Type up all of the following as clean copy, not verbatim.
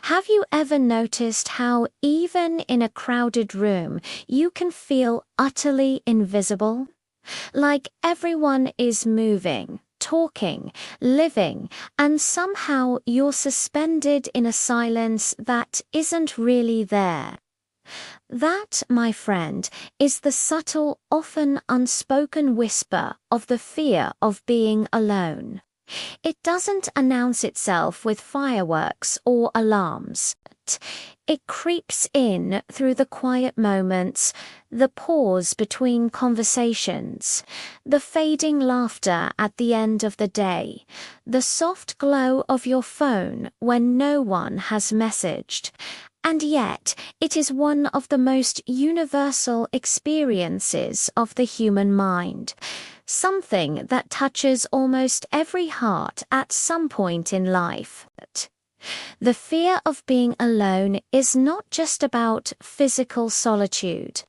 Have you ever noticed how even in a crowded room, you can feel utterly invisible? Like everyone is moving, talking, living, and somehow you're suspended in a silence that isn't really there. That, my friend, is the subtle, often unspoken whisper of the fear of being alone. It doesn't announce itself with fireworks or alarms. It creeps in through the quiet moments, the pause between conversations, the fading laughter at the end of the day, the soft glow of your phone when no one has messaged. And yet, it is one of the most universal experiences of the human mind. Something that touches almost every heart at some point in life. The fear of being alone is not just about physical solitude.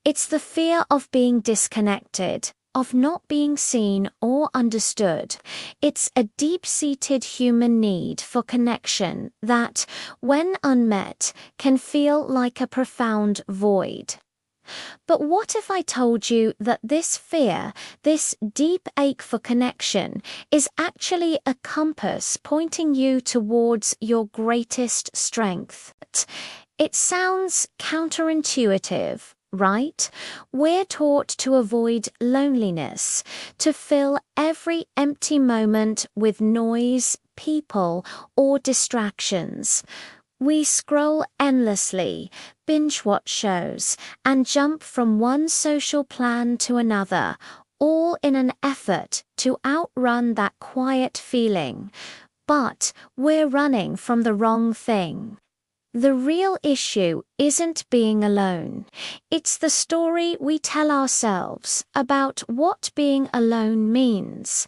It's the fear of being disconnected, of not being seen or understood. It's a deep-seated human need for connection that, when unmet, can feel like a profound void. But what if I told you that this fear, this deep ache for connection, is actually a compass pointing you towards your greatest strength? It sounds counterintuitive, right? We're taught to avoid loneliness, to fill every empty moment with noise, people, or distractions. We scroll endlessly, binge-watch shows, and jump from one social plan to another, all in an effort to outrun that quiet feeling. But we're running from the wrong thing. The real issue isn't being alone. It's the story we tell ourselves about what being alone means.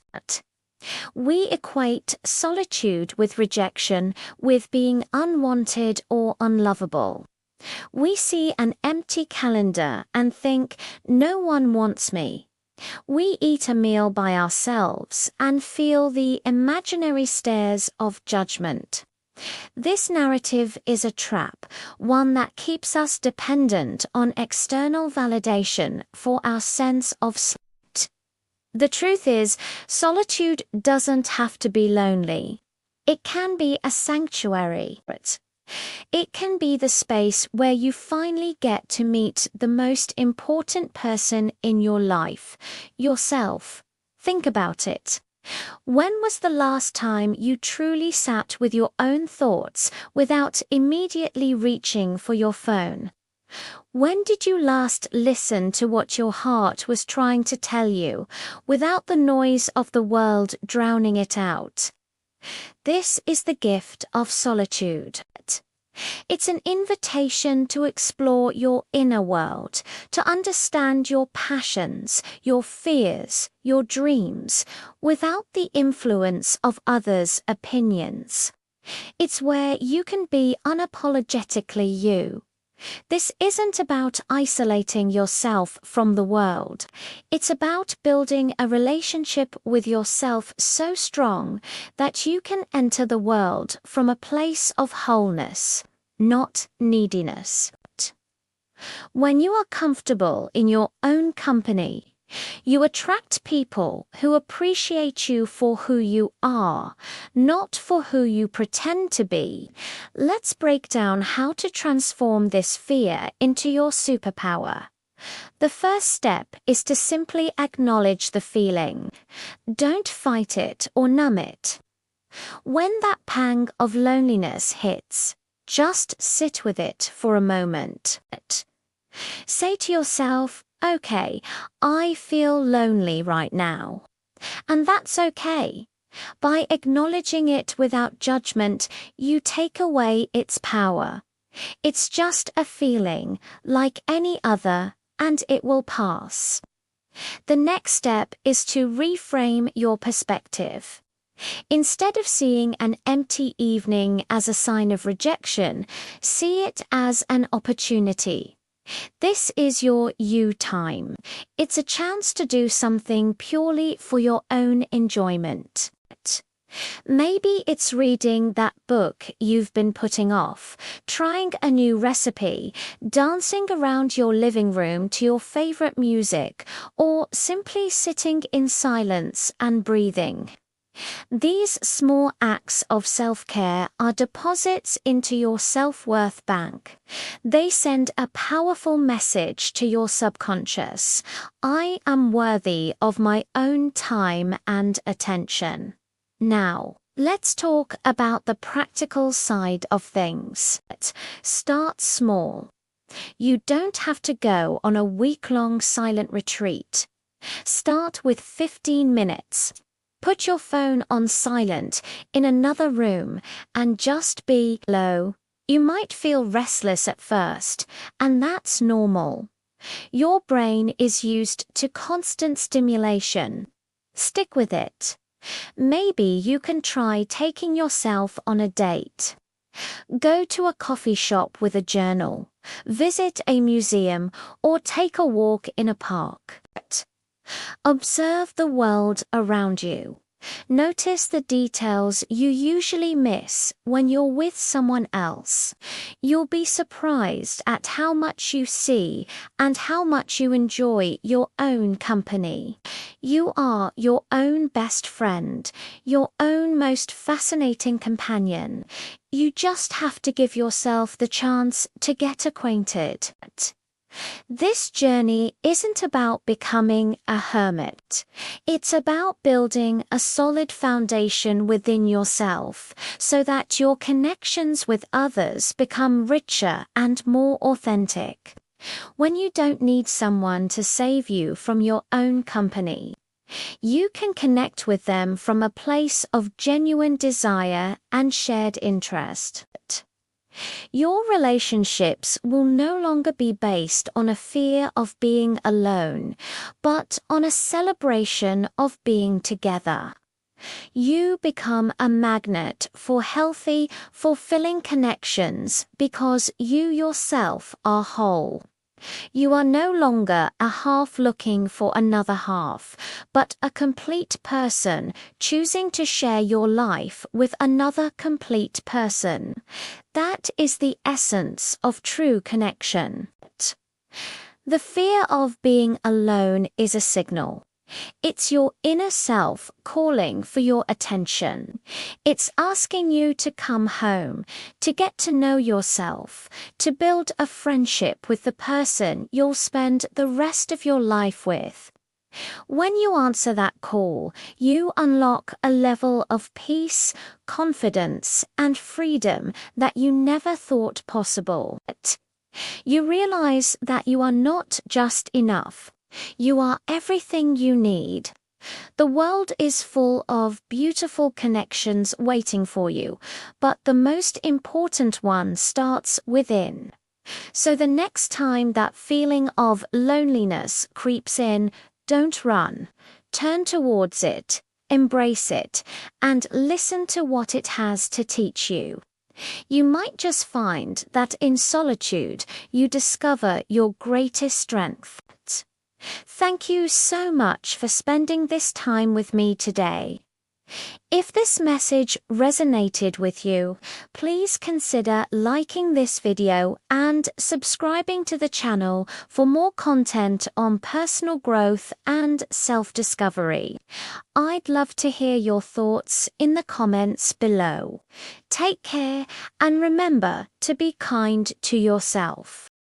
We equate solitude with rejection, with being unwanted or unlovable. We see an empty calendar and think, no one wants me. We eat a meal by ourselves and feel the imaginary stares of judgment. This narrative is a trap, one that keeps us dependent on external validation for our sense of self. The truth is, solitude doesn't have to be lonely. It can be a sanctuary. It can be the space where you finally get to meet the most important person in your life, yourself. Think about it. When was the last time you truly sat with your own thoughts without immediately reaching for your phone? When did you last listen to what your heart was trying to tell you, without the noise of the world drowning it out? This is the gift of solitude. It's an invitation to explore your inner world, to understand your passions, your fears, your dreams, without the influence of others' opinions. It's where you can be unapologetically you. This isn't about isolating yourself from the world. It's about building a relationship with yourself so strong that you can enter the world from a place of wholeness, not neediness. When you are comfortable in your own company, you attract people who appreciate you for who you are, not for who you pretend to be. Let's break down how to transform this fear into your superpower. The first step is to simply acknowledge the feeling. Don't fight it or numb it. When that pang of loneliness hits, just sit with it for a moment. Say to yourself, okay, I feel lonely right now. And that's okay. By acknowledging it without judgment, you take away its power. It's just a feeling, like any other, and it will pass. The next step is to reframe your perspective. Instead of seeing an empty evening as a sign of rejection, see it as an opportunity. This is your you time. It's a chance to do something purely for your own enjoyment. Maybe it's reading that book you've been putting off, trying a new recipe, dancing around your living room to your favorite music, or simply sitting in silence and breathing. These small acts of self-care are deposits into your self-worth bank. They send a powerful message to your subconscious. I am worthy of my own time and attention. Now, let's talk about the practical side of things. Start small. You don't have to go on a week-long silent retreat. Start with 15 minutes. Put your phone on silent in another room and just be low. You might feel restless at first, and that's normal. Your brain is used to constant stimulation. Stick with it. Maybe you can try taking yourself on a date. Go to a coffee shop with a journal, visit a museum, or take a walk in a park. Observe the world around you. Notice the details you usually miss when you're with someone else. You'll be surprised at how much you see and how much you enjoy your own company. You are your own best friend, your own most fascinating companion. You just have to give yourself the chance to get acquainted. This journey isn't about becoming a hermit. It's about building a solid foundation within yourself so that your connections with others become richer and more authentic. When you don't need someone to save you from your own company, you can connect with them from a place of genuine desire and shared interest. Your relationships will no longer be based on a fear of being alone, but on a celebration of being together. You become a magnet for healthy, fulfilling connections because you yourself are whole. You are no longer a half looking for another half, but a complete person choosing to share your life with another complete person. That is the essence of true connection. The fear of being alone is a signal. It's your inner self calling for your attention. It's asking you to come home, to get to know yourself, to build a friendship with the person you'll spend the rest of your life with. When you answer that call, you unlock a level of peace, confidence, and freedom that you never thought possible. You realize that you are not just enough. You are everything you need. The world is full of beautiful connections waiting for you, but the most important one starts within. So the next time that feeling of loneliness creeps in, don't run. Turn towards it, embrace it, and listen to what it has to teach you. You might just find that in solitude you discover your greatest strength. Thank you so much for spending this time with me today. If this message resonated with you, please consider liking this video and subscribing to the channel for more content on personal growth and self-discovery. I'd love to hear your thoughts in the comments below. Take care and remember to be kind to yourself.